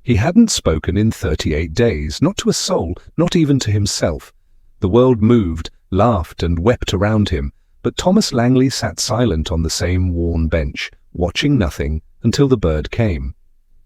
He hadn't spoken in 38 days, not to a soul, not even to himself. The world moved, laughed and wept around him, but Thomas Langley sat silent on the same worn bench, watching nothing until the bird came.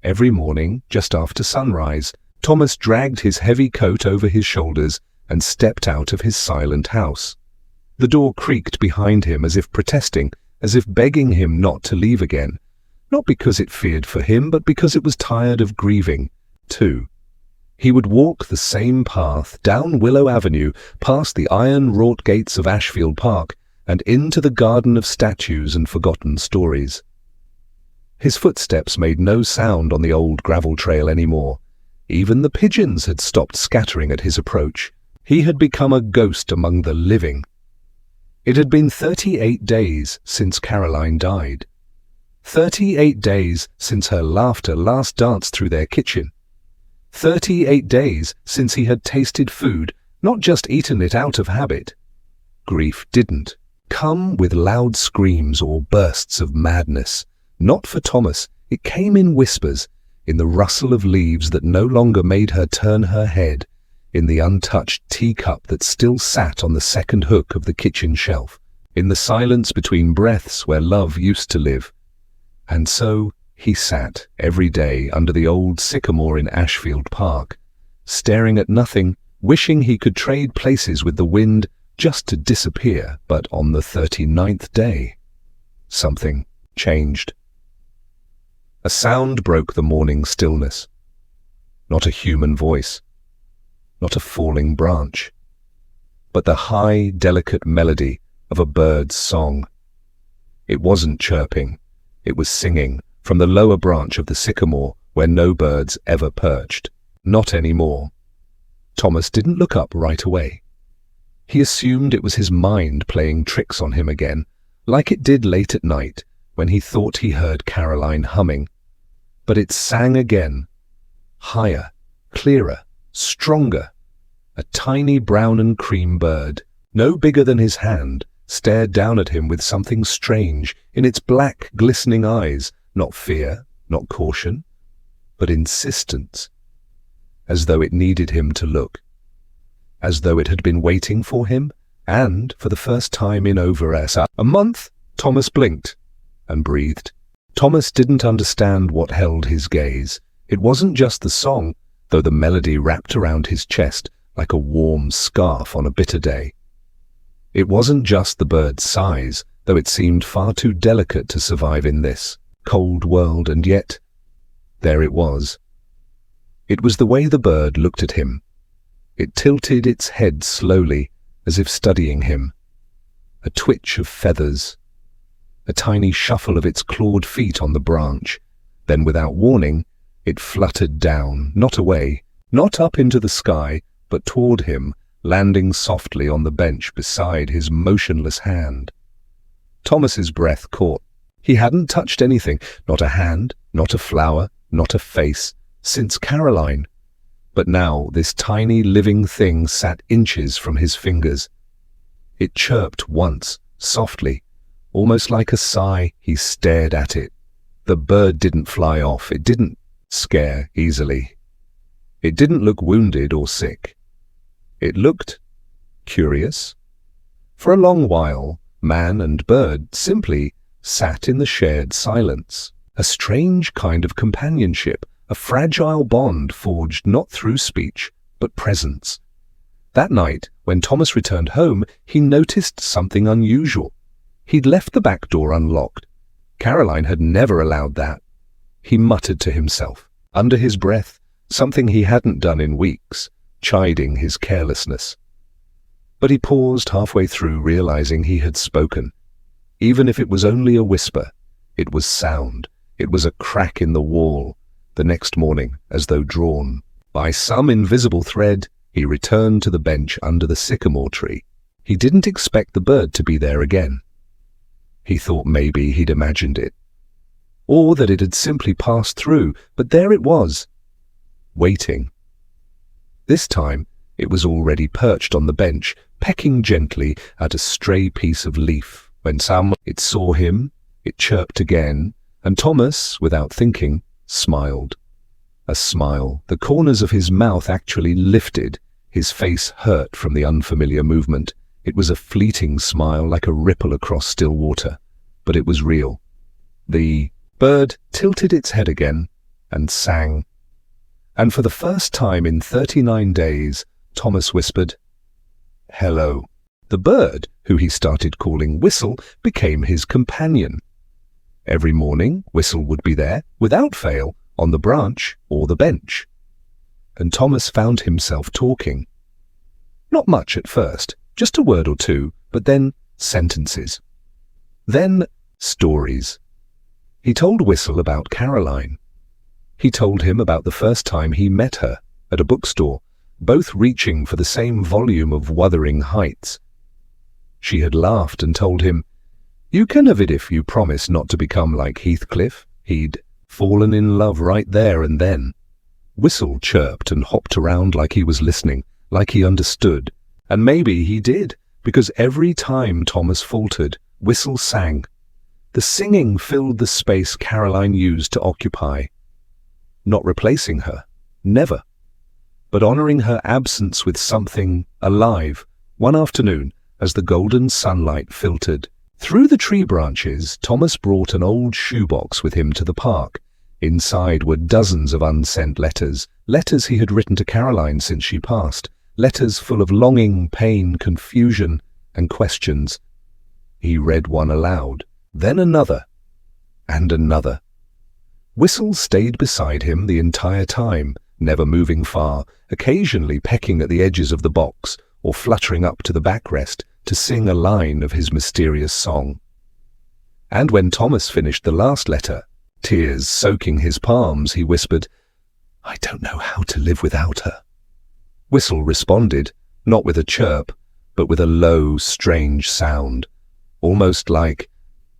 Every morning, just after sunrise, Thomas dragged his heavy coat over his shoulders and stepped out of his silent house. The door creaked behind him as if protesting, as if begging him not to leave again. Not because it feared for him, but because it was tired of grieving, too. He would walk the same path, down Willow Avenue, past the iron-wrought gates of Ashfield Park, and into the garden of statues and forgotten stories. His footsteps made no sound on the old gravel trail anymore. Even the pigeons had stopped scattering at his approach. He had become a ghost among the living. It had been 38 days since Caroline died. 38 days since her laughter last danced through their kitchen. 38 days since he had tasted food, not just eaten it out of habit. Grief didn't come with loud screams or bursts of madness. Not for Thomas. It came in whispers, in the rustle of leaves that no longer made her turn her head, in the untouched teacup that still sat on the second hook of the kitchen shelf, in the silence between breaths where love used to live. And so he sat every day under the old sycamore in Ashfield Park, staring at nothing, wishing he could trade places with the wind just to disappear. But on the 39th day, something changed. A sound broke the morning stillness. Not a human voice, not a falling branch, but the high, delicate melody of a bird's song. It wasn't chirping, it was singing from the lower branch of the sycamore where no birds ever perched. Not anymore. Thomas didn't look up right away. He assumed it was his mind playing tricks on him again, like it did late at night when he thought he heard Caroline humming. But it sang again, higher, clearer, stronger. A tiny brown and cream bird, no bigger than his hand, stared down at him with something strange in its black, glistening eyes. Not fear, not caution, but insistence, as though it needed him to look, as though it had been waiting for him, and, for the first time in over a month, Thomas blinked and breathed. Thomas didn't understand what held his gaze. It wasn't just the song, though the melody wrapped around his chest like a warm scarf on a bitter day. It wasn't just the bird's size, though it seemed far too delicate to survive in this cold world, and yet, there it was. It was the way the bird looked at him. It tilted its head slowly, as if studying him. A twitch of feathers, a tiny shuffle of its clawed feet on the branch. Then, without warning, it fluttered down, not away, not up into the sky, but toward him, landing softly on the bench beside his motionless hand. Thomas's breath caught. He hadn't touched anything, not a hand, not a flower, not a face, since Caroline. But now this tiny living thing sat inches from his fingers. It chirped once, softly, almost like a sigh. He stared at it. The bird didn't fly off. It didn't scare easily. It didn't look wounded or sick. It looked curious. For a long while, man and bird simply sat in the shared silence, a strange kind of companionship, a fragile bond forged not through speech, but presence. That night, when Thomas returned home, he noticed something unusual. He'd left the back door unlocked. Caroline had never allowed that. He muttered to himself, under his breath, something he hadn't done in weeks, chiding his carelessness. But he paused halfway through, realizing he had spoken. Even if it was only a whisper, it was sound. It was a crack in the wall. The next morning, as though drawn by some invisible thread, he returned to the bench under the sycamore tree. He didn't expect the bird to be there again. He thought maybe he'd imagined it, or that it had simply passed through, but there it was, waiting. This time, it was already perched on the bench, pecking gently at a stray piece of leaf. When it saw him, It chirped again, and Thomas, without thinking, smiled. A smile. The corners of his mouth actually lifted. His face hurt from the unfamiliar movement. It was a fleeting smile, like a ripple across still water, but it was real. The bird tilted its head again and sang. And for the first time in 39 days, Thomas whispered, "Hello." The bird, who he started calling Whistle, became his companion. Every morning, Whistle would be there, without fail, on the branch or the bench. And Thomas found himself talking. Not much at first, just a word or two, but then sentences. Then stories. He told Whistle about Caroline. He told him about the first time he met her at a bookstore, both reaching for the same volume of Wuthering Heights. She had laughed and told him, "You can have it if you promise not to become like Heathcliff." He'd fallen in love right there and then. Whistle chirped and hopped around like he was listening, like he understood. And maybe he did, because every time Thomas faltered, Whistle sang. The singing filled the space Caroline used to occupy. Not replacing her, never, but honoring her absence with something alive. One afternoon, as the golden sunlight filtered through the tree branches, Thomas brought an old shoebox with him to the park. Inside were dozens of unsent letters, letters he had written to Caroline since she passed, letters full of longing, pain, confusion, and questions. He read one aloud, then another, and another. Whistle stayed beside him the entire time, never moving far, occasionally pecking at the edges of the box or fluttering up to the backrest to sing a line of his mysterious song. And when Thomas finished the last letter, tears soaking his palms, he whispered, "I don't know how to live without her." Whistle responded, not with a chirp, but with a low, strange sound, almost like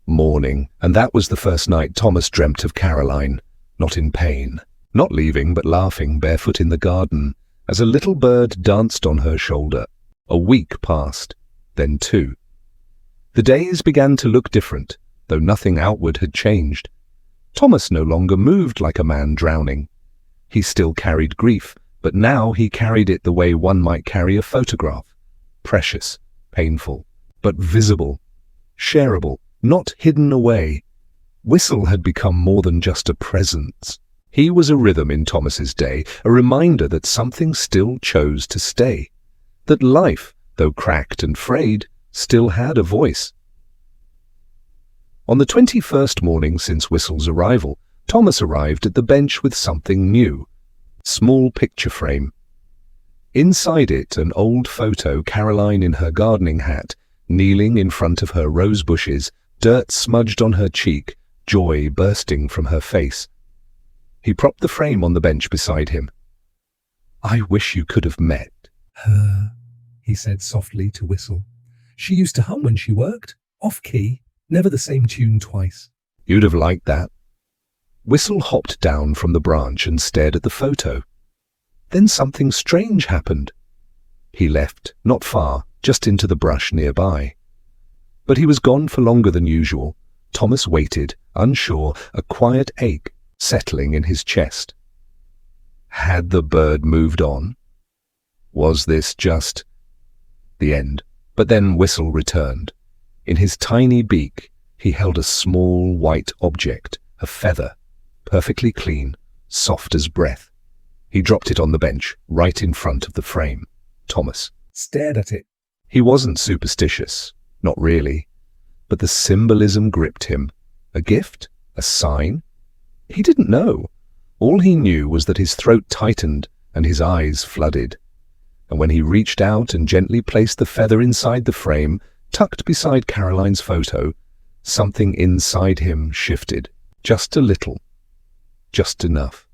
mourning. And that was the first night Thomas dreamt of Caroline, not in pain, not leaving, but laughing barefoot in the garden, as a little bird danced on her shoulder. A week passed, then 2. The days began to look different, though nothing outward had changed. Thomas no longer moved like a man drowning. He still carried grief, but now he carried it the way one might carry a photograph. Precious, painful, but visible, shareable, not hidden away. Whistle had become more than just a presence. He was a rhythm in Thomas's day, a reminder that something still chose to stay, that life, though cracked and frayed, still had a voice. On the 21st morning since Whistle's arrival, Thomas arrived at the bench with something new. Small picture frame. Inside it, an old photo, Caroline in her gardening hat, kneeling in front of her rose bushes, dirt smudged on her cheek, joy bursting from her face. He propped the frame on the bench beside him. "I wish you could have met her," he said softly to Whistle. "She used to hum when she worked, off-key, never the same tune twice." "You'd have liked that." Whistle hopped down from the branch and stared at the photo. Then something strange happened. He left, not far, just into the brush nearby. But he was gone for longer than usual. Thomas waited, unsure, a quiet ache settling in his chest. Had the bird moved on? Was this just the end? But then Whistle returned. In his tiny beak, he held a small white object, a feather, perfectly clean, soft as breath. He dropped it on the bench, right in front of the frame. Thomas stared at it. He wasn't superstitious, not really, but the symbolism gripped him. A gift? A sign? He didn't know. All he knew was that his throat tightened and his eyes flooded. And when he reached out and gently placed the feather inside the frame, tucked beside Caroline's photo, something inside him shifted, just a little, just enough.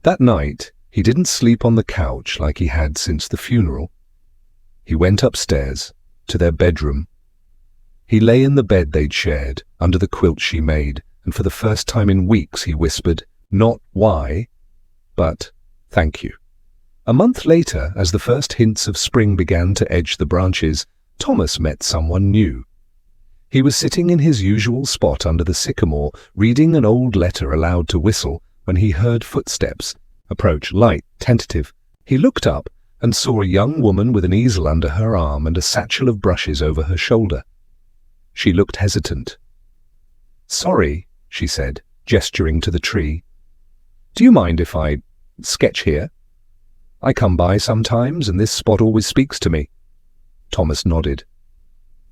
That night, he didn't sleep on the couch like he had since the funeral. He went upstairs, to their bedroom. He lay in the bed they'd shared, under the quilt she made, and for the first time in weeks he whispered, not why, but thank you. A month later, as the first hints of spring began to edge the branches, Thomas met someone new. He was sitting in his usual spot under the sycamore, reading an old letter aloud to Whistle, when he heard footsteps approach, light, tentative. He looked up and saw a young woman with an easel under her arm and a satchel of brushes over her shoulder. She looked hesitant. "Sorry," she said, gesturing to the tree. "Do you mind if I sketch here? I come by sometimes, and this spot always speaks to me." Thomas nodded.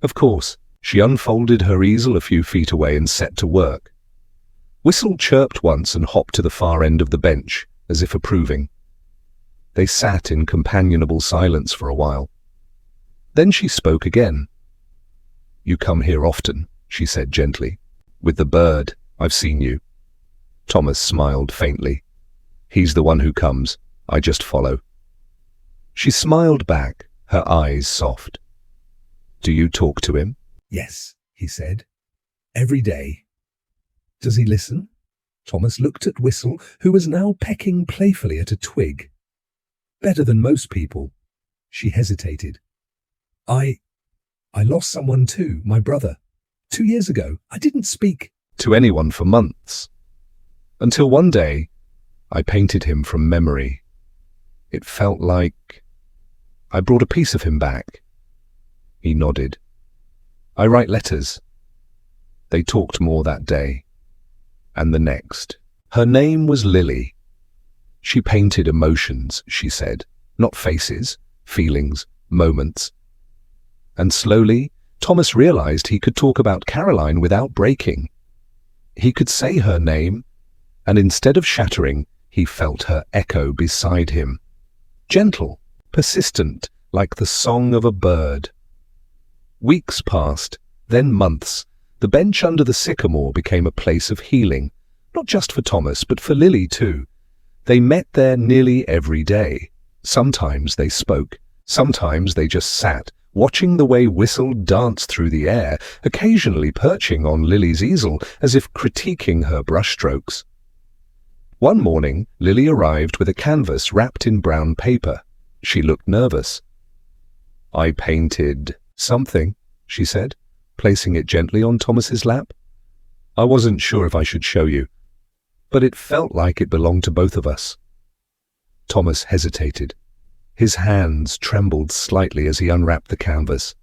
"Of course." She unfolded her easel a few feet away and set to work. Whistle chirped once and hopped to the far end of the bench, as if approving. They sat in companionable silence for a while. Then she spoke again. "You come here often," she said gently. "With the bird, I've seen you." Thomas smiled faintly. "He's the one who comes. I just follow." She smiled back, her eyes soft. "Do you talk to him?" "Yes," he said. "Every day." "Does he listen?" Thomas looked at Whistle, who was now pecking playfully at a twig. "Better than most people." She hesitated. I lost someone too, my brother. 2 years ago. I didn't speak to anyone for months. Until one day, I painted him from memory. It felt like I brought a piece of him back. He nodded. "I write letters." They talked more that day, and the next. Her name was Lily. She painted emotions, she said, not faces, feelings, moments. And slowly, Thomas realized he could talk about Caroline without breaking. He could say her name, and instead of shattering, he felt her echo beside him. Gentle, persistent, like the song of a bird. Weeks passed, then months. The bench under the sycamore became a place of healing, not just for Thomas, but for Lily too. They met there nearly every day. Sometimes they spoke, sometimes they just sat, watching the way Whistle danced through the air, occasionally perching on Lily's easel as if critiquing her brushstrokes. One morning, Lily arrived with a canvas wrapped in brown paper. She looked nervous. "I painted something," she said, placing it gently on Thomas's lap. "I wasn't sure if I should show you, but it felt like it belonged to both of us." Thomas hesitated. His hands trembled slightly as he unwrapped the canvas.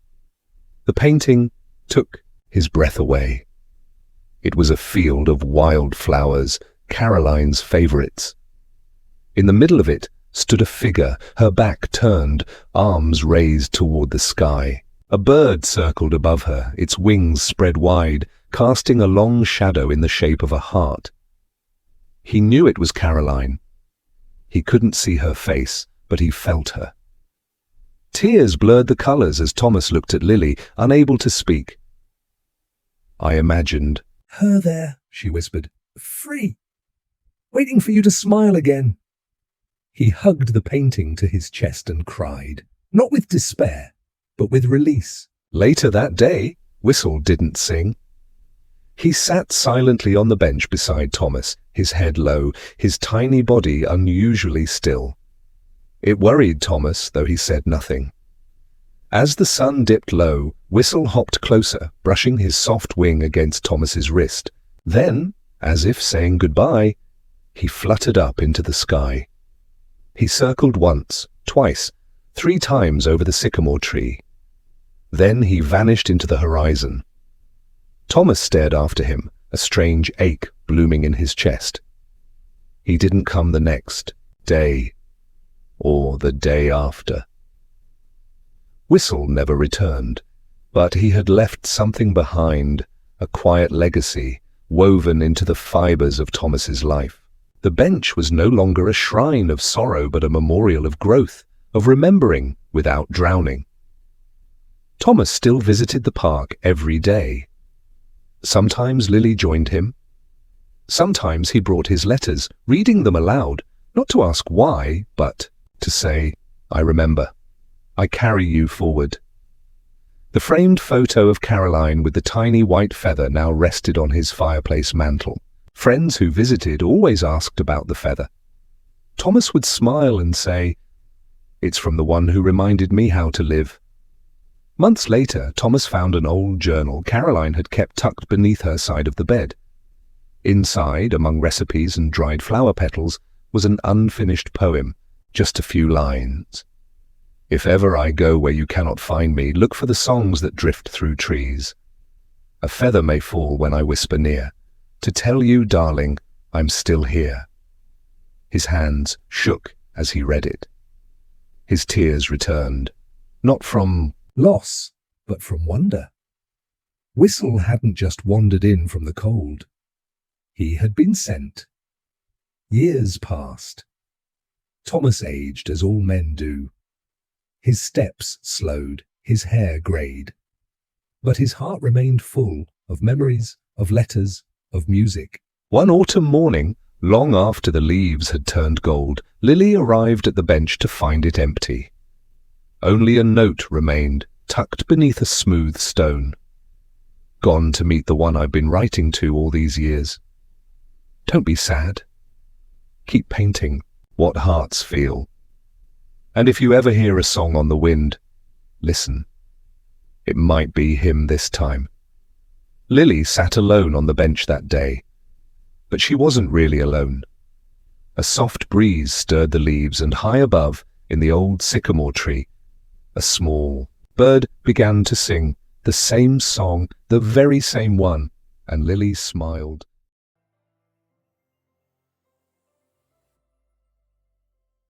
The painting took his breath away. It was a field of wildflowers, Caroline's favorites. In the middle of it stood a figure, her back turned, arms raised toward the sky. A bird circled above her, its wings spread wide, casting a long shadow in the shape of a heart. He knew it was Caroline. He couldn't see her face, but he felt her. Tears blurred the colors as Thomas looked at Lily, unable to speak. "I imagined her there," she whispered, "free, waiting for you to smile again." He hugged the painting to his chest and cried, not with despair, but with release. Later that day, Whistle didn't sing. He sat silently on the bench beside Thomas, his head low, his tiny body unusually still. It worried Thomas, though he said nothing. As the sun dipped low, Whistle hopped closer, brushing his soft wing against Thomas's wrist. Then, as if saying goodbye, he fluttered up into the sky. He circled once, twice, 3 times over the sycamore tree. Then he vanished into the horizon. Thomas stared after him, a strange ache blooming in his chest. He didn't come the next day, or the day after. Whistle never returned, but he had left something behind, a quiet legacy woven into the fibers of Thomas's life. The bench was no longer a shrine of sorrow, but a memorial of growth, of remembering without drowning. Thomas still visited the park every day. Sometimes Lily joined him. Sometimes he brought his letters, reading them aloud, not to ask why, but to say, "I remember. I carry you forward." The framed photo of Caroline with the tiny white feather now rested on his fireplace mantel. Friends who visited always asked about the feather. Thomas would smile and say, "It's from the one who reminded me how to live." Months later, Thomas found an old journal Caroline had kept tucked beneath her side of the bed. Inside, among recipes and dried flower petals, was an unfinished poem, just a few lines. If ever I go where you cannot find me, look for the songs that drift through trees. A feather may fall when I whisper near, to tell you, darling, I'm still here. His hands shook as he read it. His tears returned, not from loss, but from wonder. Whistle hadn't just wandered in from the cold. He had been sent. Years passed. Thomas aged as all men do. His steps slowed, his hair greyed. But his heart remained full of memories, of letters, of music. One autumn morning, long after the leaves had turned gold, Lily arrived at the bench to find it empty. Only a note remained, tucked beneath a smooth stone. Gone to meet the one I've been writing to all these years. Don't be sad. Keep painting what hearts feel. And if you ever hear a song on the wind, listen. It might be him this time. Lily sat alone on the bench that day. But she wasn't really alone. A soft breeze stirred the leaves, and high above, in the old sycamore tree, a small bird began to sing the same song, the very same one, and Lily smiled.